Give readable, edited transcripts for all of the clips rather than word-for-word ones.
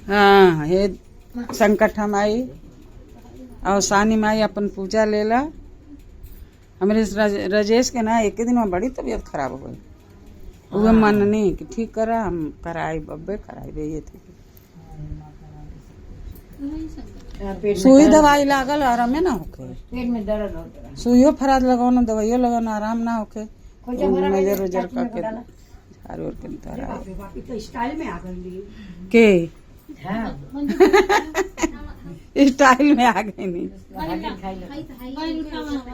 हाँ हे संकट हम आई और सानी माई अपन पूजा लेला। हमारे राजेश के ना एक ही दिन में बड़ी तबीयत खराब हो गई। वो मन नहीं कि ठीक करा, हम कराई बब्बे कराई दे ये थे। सुई दवाई लागल आराम में ना होके, पेट में दर्द होता है। सुइयो फराद लगाना दवाइयो लगाना आराम ना होके। नजर उजर करके चारों ओर के तो स्टाइल में आ गई के स्टाइल में आ गई नहीं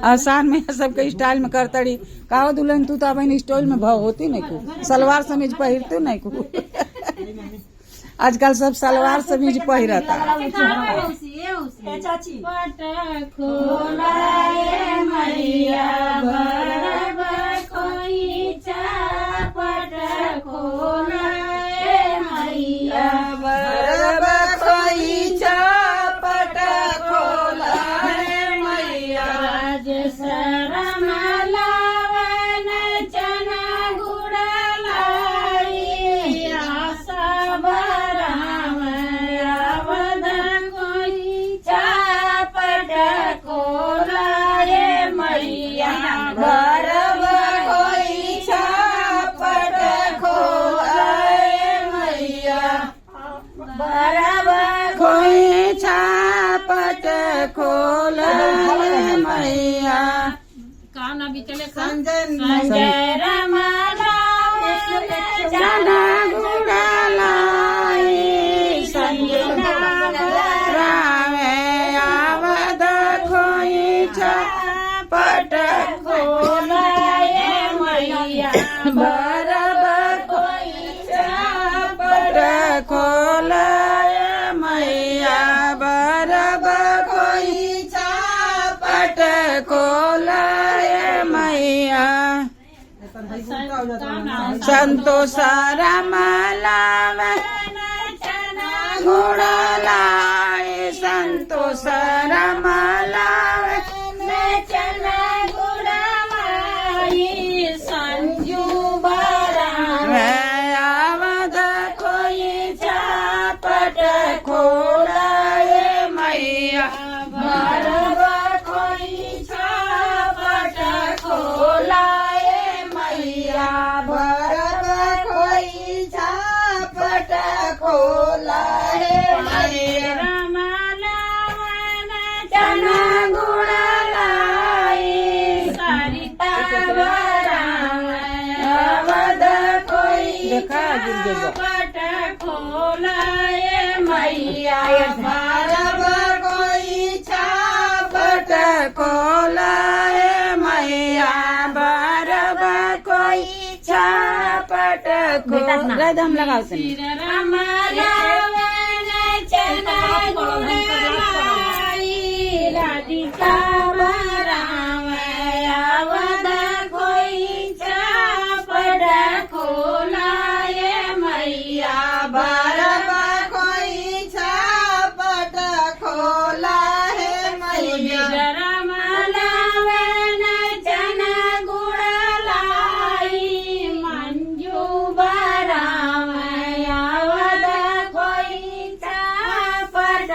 आसान में सबके स्टाइल में करतड़ी। कहो दुल्हन तू तो अब स्टाइल में भाव होती नहीं को, सलवार समीज पहिरती नहीं को। आजकल सब सलवार समीज पहिरता। संजय रमाला चना गुड़ालाई संजय रामे आवद खोई पट खोलाए मैया बरब खोई पट खोलाए मैया बरब खोई पट खोलाए मैया संतोष रमलावे गुड़लाए संतोष रमलावे चना गुड़ाई संजू बरावे आवद कोई चापट खोलाए मैया बरब कोई चापट खोलाए मैया बरब कोई चापट खोलाए मैया चना गुड़लाई सरिता अवध कोई पट खोलाए मैया बरब कोई छापट खोलाए मैया बरब कोई छापट खोलाए। हम लगाओ चना गुड़लाई राधिका बरावे आवद कोई चापट खोलाए मैया बरब कोई चापट खोलाए मैया रमलावे चना गुड़लाई मंजू बरावे आवद कोई चापट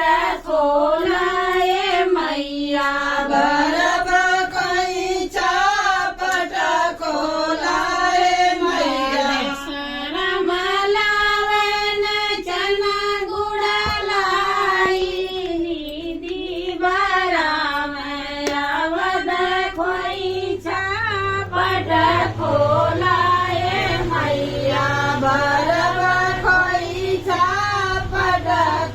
खोलाए मैया बरब कोई चापट खोलाए मैया रमलावे चना गुड़लाई निधि बरावे आवद कोई चापट खोलाए मैया बरब कोई चापट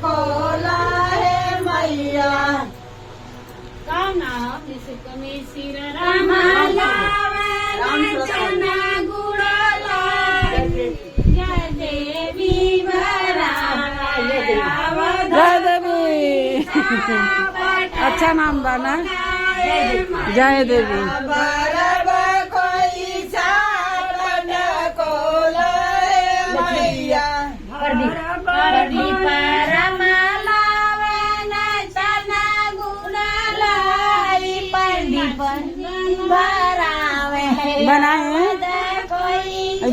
खोलाए मैया चना गुड़लाई जय देवी बरावे अच्छा नाम बना जय देवी बरब कोई चापट खोलाए मैया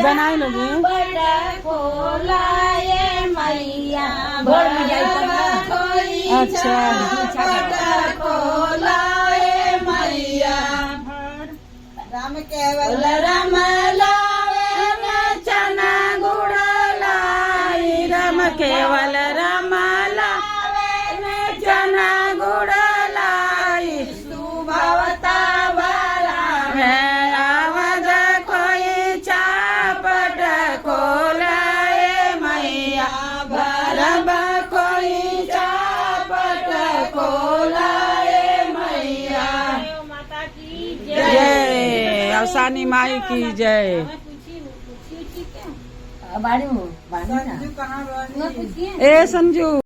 बनाए लोगे। घर में जाई तब ना। अच्छा राम केवल राम लावे चना गुड़ लाई राम केवल राम लावे चना गुड़ लाई सुभवता बाला में आवद कोई चापट खोलाए मैया भरब कोई चापट खोलाए मैया। जय अवसानी माई की जय। बाड़ी में बाड़ी ना संजू कहाँ रही? ए संजू